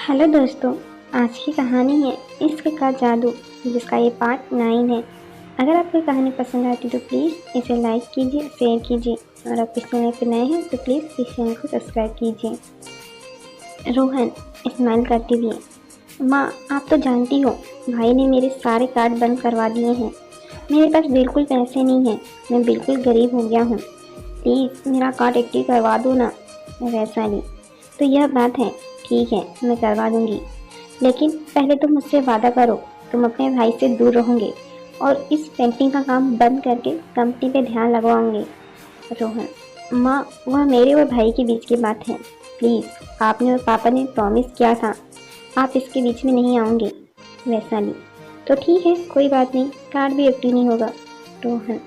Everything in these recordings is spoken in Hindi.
हेलो दोस्तों, आज की कहानी है इश्क का जादू, जिसका ये पार्ट 9 है। अगर आपको कहानी पसंद आती तो प्लीज़ इसे लाइक कीजिए, शेयर कीजिए और आप इस चैनल पर नए हैं तो प्लीज़ इस चैनल को सब्सक्राइब कीजिए। रोहन स्माइल करती हुई, माँ आप तो जानती हो भाई ने मेरे सारे कार्ड बंद करवा दिए हैं। मेरे पास बिल्कुल पैसे नहीं हैं, मैं बिल्कुल गरीब हो गया हूँ। प्लीज़ मेरा कार्ड एक्टिव करवा दो ना। वैशाली, तो यह बात है, ठीक है मैं करवा दूंगी, लेकिन पहले तुम मुझसे वादा करो तुम अपने भाई से दूर रहोगे और इस पेंटिंग का काम बंद करके कंपनी पे ध्यान लगवाओगे। रोहन, माँ वह मेरे और भाई के बीच की बात है, प्लीज़ आपने और पापा ने प्रॉमिस किया था, आप इसके बीच में नहीं आओगे। वैशाली, तो ठीक है कोई बात नहीं, कार्ड भी एक्टिव नहीं होगा। रोहन,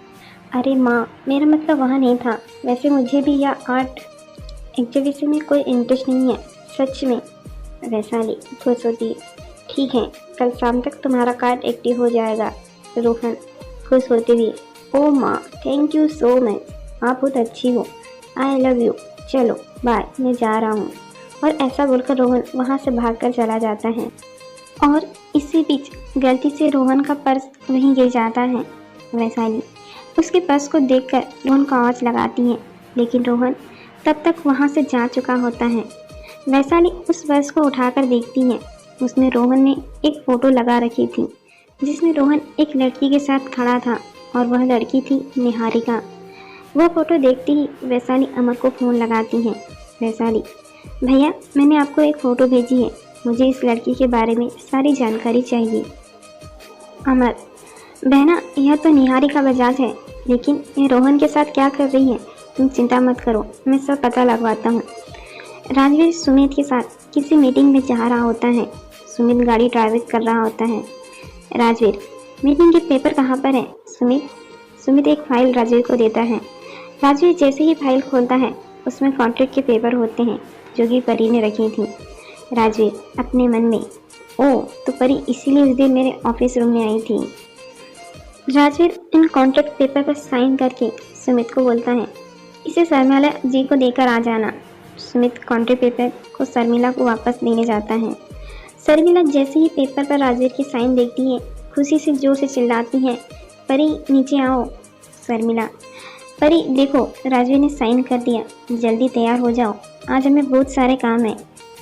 अरे माँ मेरा मतलब वहाँ नहीं था, वैसे मुझे भी यह आर्ट एग्जीबिशन में कोई इंटरेस्ट नहीं है, सच में। वैशाली खुश होती है, ठीक है कल शाम तक तुम्हारा कार्ड एक्टिव हो जाएगा। रोहन खुश होते हुए, ओ माँ थैंक यू सो मच, आप बहुत अच्छी हो, आई लव यू, चलो बाय मैं जा रहा हूँ। और ऐसा बोलकर रोहन वहाँ से भागकर चला जाता है और इसी बीच गलती से रोहन का पर्स वहीं गिर जाता है। वैशाली उसके पर्स को देखकर रोहन को आवाज़ लगाती है, लेकिन रोहन तब तक वहाँ से जा चुका होता है। वैशाली उस पर्स को उठाकर देखती है, उसमें रोहन ने एक फ़ोटो लगा रखी थी, जिसमें रोहन एक लड़की के साथ खड़ा था और वह लड़की थी निहारिका। वह फ़ोटो देखती ही वैशाली अमर को फ़ोन लगाती है। वैशाली, भैया मैंने आपको एक फ़ोटो भेजी है, मुझे इस लड़की के बारे में सारी जानकारी चाहिए। अमर, बहना यह तो निहारिका बजाज है, लेकिन ये रोहन के साथ क्या कर रही है, तुम चिंता मत करो, मैं सब पता लगवाता हूँ। राजवीर सुमित के साथ किसी मीटिंग में जा रहा होता है। सुमित गाड़ी ड्राइविंग कर रहा होता है। राजवीर, मीटिंग के पेपर कहाँ पर है? सुमित एक फाइल राजवीर को देता है। राजवीर जैसे ही फाइल खोलता है, उसमें कॉन्ट्रैक्ट के पेपर होते हैं जो कि परी ने रखी थी। राजवीर अपने मन में, ओह तो परी इसीलिए उस दिन मेरे ऑफिस रूम में आई थी। राजवीर इन कॉन्ट्रैक्ट पेपर पर साइन करके सुमित को बोलता है, इसे शर्मिला जी को देकर आ जाना। सुमित कॉन्ट्रैक्ट पेपर को शर्मिला को वापस देने जाता है। शर्मिला जैसे ही पेपर पर राजवीर की साइन देखती है, खुशी से जोर से चिल्लाती है, परी नीचे आओ। शर्मिला, परी देखो राजवीर ने साइन कर दिया, जल्दी तैयार हो जाओ, आज हमें बहुत सारे काम हैं।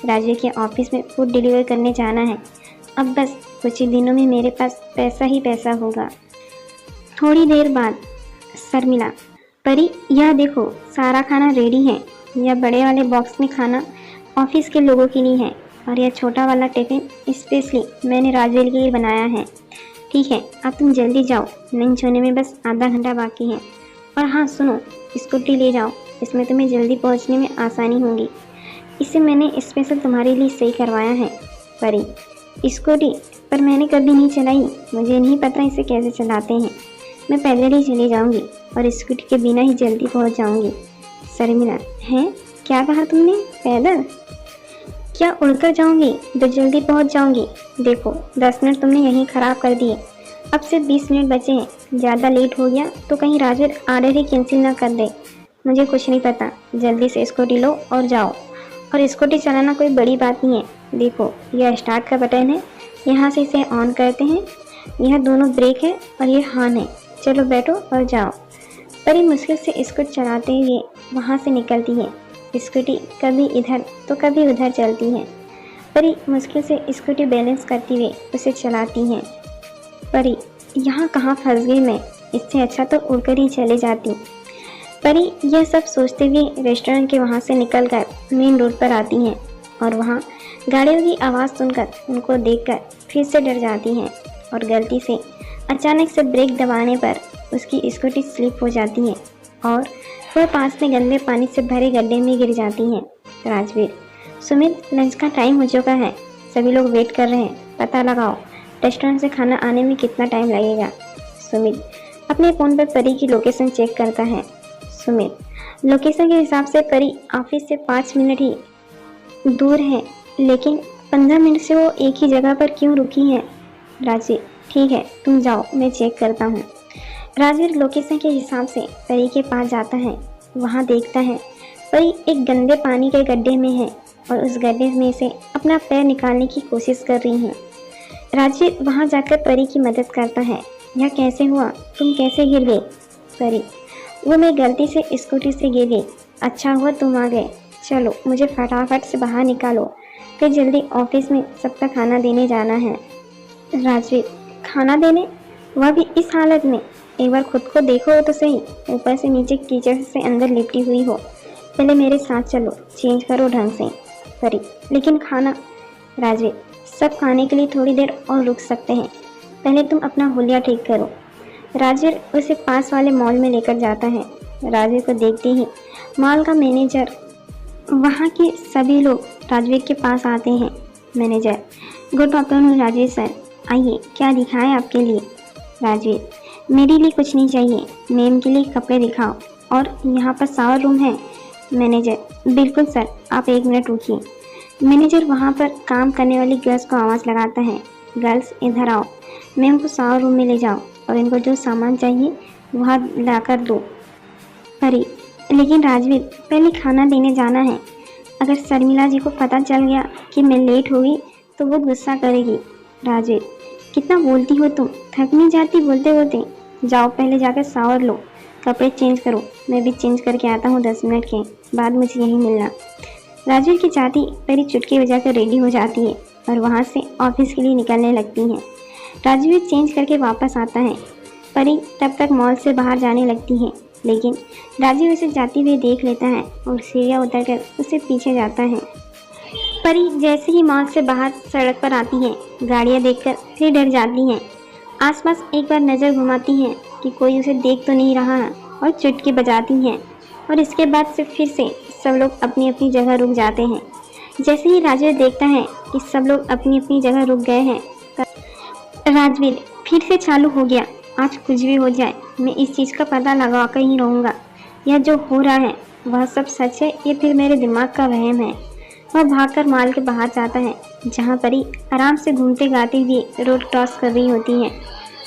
राजवीर के ऑफिस में फूड डिलीवर करने जाना है, अब बस कुछ ही दिनों में मेरे पास पैसा ही पैसा होगा। थोड़ी देर बाद शर्मिला, परी यह देखो सारा खाना रेडी है, यह बड़े वाले बॉक्स में खाना ऑफिस के लोगों के लिए है और यह छोटा वाला टिफिन स्पेशली मैंने राजवीर के लिए बनाया है। ठीक है अब तुम जल्दी जाओ, लंच होने में बस आधा घंटा बाकी है। और हाँ सुनो, स्कूटी ले जाओ, इसमें तुम्हें जल्दी पहुंचने में आसानी होगी, इसे मैंने स्पेशल तुम्हारे लिए सही करवाया है। परी, स्कूटी पर मैंने कभी नहीं चलाई, मुझे नहीं पता इसे कैसे चलाते हैं, मैं पैदल ही चली जाऊंगी और स्कूटी के बिना ही जल्दी पहुंच जाऊंगी। शर्मिला, हैं क्या कहा तुमने, पैदल? क्या उड़कर जाऊंगी तो जल्दी पहुंच जाऊंगी? देखो 10 मिनट तुमने यहीं ख़राब कर दिए, अब सिर्फ 20 मिनट बचे हैं, ज़्यादा लेट हो गया तो कहीं राजवीर ऑर्डर ही कैंसिल ना कर दे। मुझे कुछ नहीं पता, जल्दी से स्कूटी लो और जाओ। और स्कूटी चलाना कोई बड़ी बात नहीं है, देखो यह स्टार्ट का बटन है, यहाँ से इसे ऑन करते हैं, यह दोनों ब्रेक है और ये हॉर्न है, चलो बैठो और जाओ। परी मुश्किल से स्कूटी चलाते हुए वहाँ से निकलती है। स्कूटी कभी इधर तो कभी उधर चलती है। परी मुश्किल से स्कूटी बैलेंस करते हुए उसे चलाती है। परी, यहाँ कहाँ फंस गई मैं, इससे अच्छा तो उड़कर ही चले जाती। परी यह सब सोचते हुए रेस्टोरेंट के वहाँ से निकलकर मेन रोड पर आती हैं और वहाँ गाड़ियों की आवाज़ सुनकर उनको देखकर फिर से डर जाती हैं और गलती से अचानक से ब्रेक दबाने पर उसकी स्कूटी स्लिप हो जाती है और वह पास में गंदे पानी से भरे गड्ढे में गिर जाती हैं। राजवीर, सुमित लंच का टाइम हो चुका है, सभी लोग वेट कर रहे हैं, पता लगाओ रेस्टोरेंट से खाना आने में कितना टाइम लगेगा। सुमित अपने फ़ोन पर परी की लोकेशन चेक करता है। सुमित, लोकेशन के हिसाब से परी ऑफिस से 5 मिनट ही दूर है, लेकिन 15 मिनट से वो एक ही जगह पर क्यों रुकी है? राजवीर, ठीक है तुम जाओ मैं चेक करता हूँ। राजवीर लोकेशन के हिसाब से परी के पास जाता है, वहाँ देखता है परी एक गंदे पानी के गड्ढे में है और उस गड्ढे में से अपना पैर निकालने की कोशिश कर रही हैं। राजवीर वहाँ जाकर परी की मदद करता है। यह कैसे हुआ? तुम कैसे गिर गई? परी, वो मैं गलती से स्कूटी से गिर गई। अच्छा हुआ तुम आ गए। चलो मुझे फटाफट से बाहर निकालो, फिर जल्दी ऑफिस में सबका खाना देने जाना है। राजवीर, खाना देने? वह भी इस हालत में? एक बार खुद को देखो तो सही, ऊपर से नीचे कीचड़ से अंदर लिपटी हुई हो। पहले मेरे साथ चलो, चेंज करो ढंग से। परी, लेकिन खाना? राजवीर, सब खाने के लिए थोड़ी देर और रुक सकते हैं, पहले तुम अपना हुलिया ठीक करो। राजवीर उसे पास वाले मॉल में लेकर जाता है। राजवीर को देखते ही मॉल का मैनेजर, वहाँ के सभी लोग राजवीर के पास आते हैं। Manager, good afternoon Rajveer sir, आइए क्या दिखाएं आपके लिए? राजवीर, मेरे लिए कुछ नहीं चाहिए, मैम के लिए कपड़े दिखाओ, और यहाँ पर शावर रूम है। मैनेजर, बिल्कुल सर, आप 1 मिनट रुकिए। मैनेजर वहाँ पर काम करने वाली गर्ल्स को आवाज़ लगाता है, गर्ल्स इधर आओ, मैम को शावर रूम में ले जाओ और इनको जो सामान चाहिए वहाँ लाकर दो। परी, लेकिन राजवीर, पहले खाना देने जाना है। अगर शर्मिला जी को पता चल गया कि मैं लेट हो गई तो वो गुस्सा करेगी। राजवीर, कितना बोलती हो तुम, थक नहीं जाती बोलते बोलते? जाओ पहले जाकर शावर लो, कपड़े चेंज करो, मैं भी चेंज करके आता हूँ 10 मिनट के बाद, मुझे यहीं मिलना। राजवीर की जाती परी चुटकी बजाकर रेडी हो जाती है और वहाँ से ऑफिस के लिए निकलने लगती हैं। राजवीर चेंज करके वापस आता है। परी तब तक मॉल से बाहर जाने लगती है, लेकिन राजवीर उसे जाती हुई देख लेता है और सीढ़ियाँ उतरकर उससे पीछे जाता है। परी जैसे ही मॉल से बाहर सड़क पर आती है, गाड़ियाँ देखकर फिर डर जाती हैं। आसपास एक बार नज़र घुमाती हैं कि कोई उसे देख तो नहीं रहा है और चुटकी बजाती हैं, और इसके बाद से फिर से सब लोग अपनी अपनी जगह रुक जाते हैं। जैसे ही राजवीर देखता है कि सब लोग अपनी अपनी जगह रुक गए हैं, राजवीर फिर से चालू हो गया, आज कुछ भी हो जाए मैं इस चीज़ का पता लगा कर ही रहूँगा। यह जो हो रहा है वह सब सच है, ये फिर मेरे दिमाग का वहम है। वह भागकर मॉल के बाहर जाता है, जहाँ परी आराम से घूमते गाते हुए रोड क्रॉस कर रही होती है।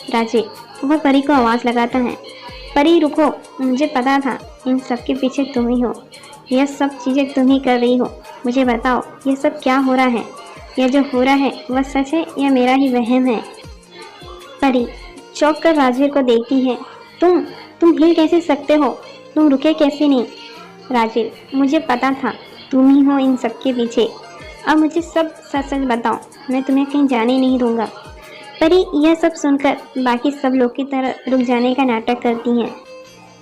राजवीर वह परी को आवाज़ लगाता है, परी रुको, मुझे पता था इन सब के पीछे तुम ही हो, यह सब चीज़ें तुम ही कर रही हो, मुझे बताओ यह सब क्या हो रहा है? यह जो हो रहा है वह सच है या मेरा ही वहम है? परी चौंक कर राजवीर को देखती है, तुम हिल कैसे सकते हो, तुम रुके कैसे नहीं? राजवीर, मुझे पता था तुम ही हो इन सब के पीछे, अब मुझे सब सच सच बताओ, मैं तुम्हें कहीं जाने नहीं दूंगा। परी यह सब सुनकर बाकी सब लोग की तरह रुक जाने का नाटक करती हैं।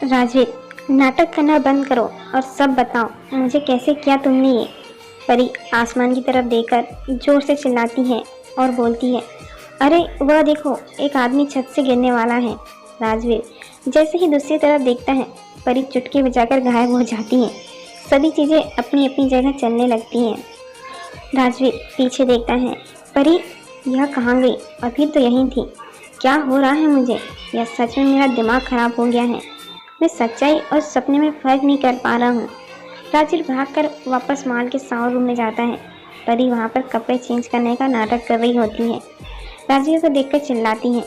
राजवीर, नाटक करना बंद करो और सब बताओ, मुझे कैसे किया तुमने ये? परी आसमान की तरफ देखकर जोर से चिल्लाती है और बोलती है, अरे वह देखो, एक आदमी छत से गिरने वाला है। राजवीर जैसे ही दूसरी तरफ देखता है, परी चुटकी बजाकर गायब हो जाती हैं। सभी चीज़ें अपनी अपनी जगह चलने लगती हैं। राजवीर पीछे देखता है, परी यह कहाँ गई? अभी तो यहीं थी। क्या हो रहा है मुझे? यह सच में मेरा दिमाग खराब हो गया है, मैं सच्चाई और सपने में फ़र्क नहीं कर पा रहा हूँ। राजवीर भागकर वापस मॉल के शावर रूम में जाता है। परी वहाँ पर कपड़े चेंज करने का नाटक कर रही होती है। राजवीर को देखकर चिल्लाती हैं,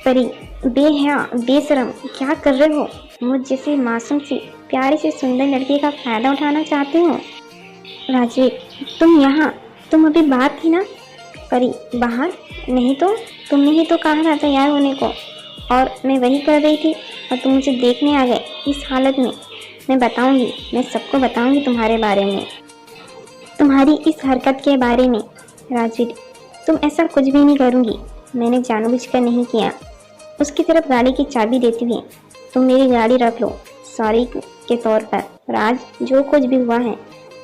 परी बेहया बेशरम, क्या कर रहे हो? मुझ जैसी मासूम सी प्यारी सी सुंदर लड़की का फ़ायदा उठाना चाहते हो? राजवीर, तुम यहाँ, तुम अभी बाहर थी ना? परी बाहर नहीं तो तुमने ही तो कहा था तैयार होने को, और मैं वही कर रही थी और तुम मुझे देखने आ गए इस हालत में। मैं बताऊंगी, मैं सबको बताऊंगी तुम्हारे बारे में, तुम्हारी इस हरकत के बारे में। राजवीर, तुम ऐसा कुछ भी नहीं करूंगी, मैंने जानबूझकर नहीं किया। उसकी तरफ गाड़ी की चाबी देती हुई, तुम मेरी गाड़ी रख लो, सॉरी के तौर पर। राज, जो कुछ भी हुआ है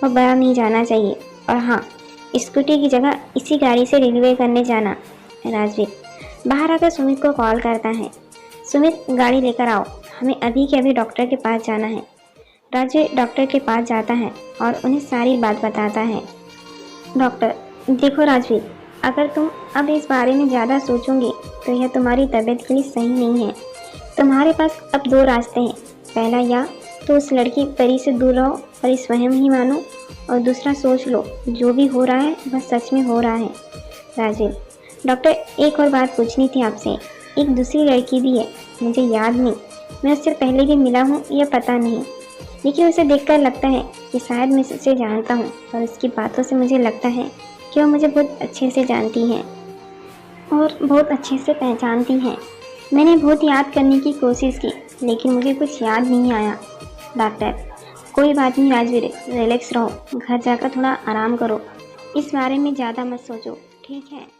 वह बड़ा नहीं जाना चाहिए, और हाँ, स्कूटी की जगह इसी गाड़ी से डिलीवर करने जाना। राजवीर बाहर आकर सुमित को कॉल करता है, सुमित गाड़ी लेकर आओ, हमें अभी के अभी डॉक्टर के पास जाना है। राजवीर डॉक्टर के पास जाता है और उन्हें सारी बात बताता है। डॉक्टर, देखो राजवीर, अगर तुम अब इस बारे में ज़्यादा सोचोगे तो यह तुम्हारी तबीयत के लिए सही नहीं है। तुम्हारे पास अब 2 रास्ते हैं, पहला या तो उस लड़की परी से दूर रहो और इस वहम ही मानो, और दूसरा सोच लो जो भी हो रहा है वह सच में हो रहा है। राजवीर, डॉक्टर एक और बात पूछनी थी आपसे, एक दूसरी लड़की भी है, मुझे याद नहीं, मैं उससे पहले भी मिला हूँ या पता नहीं। लेकिन उसे देखकर लगता है कि शायद मैं उसे जानता हूँ, और उसकी बातों से मुझे लगता है कि वह मुझे बहुत अच्छे से जानती हैं और बहुत अच्छे से पहचानती हैं। मैंने बहुत याद करने की कोशिश की, लेकिन मुझे कुछ याद नहीं आया। डॉक्टर, कोई बात नहीं राजवीर, रिलैक्स रहो, घर जाकर थोड़ा आराम करो, इस बारे में ज़्यादा मत सोचो, ठीक है?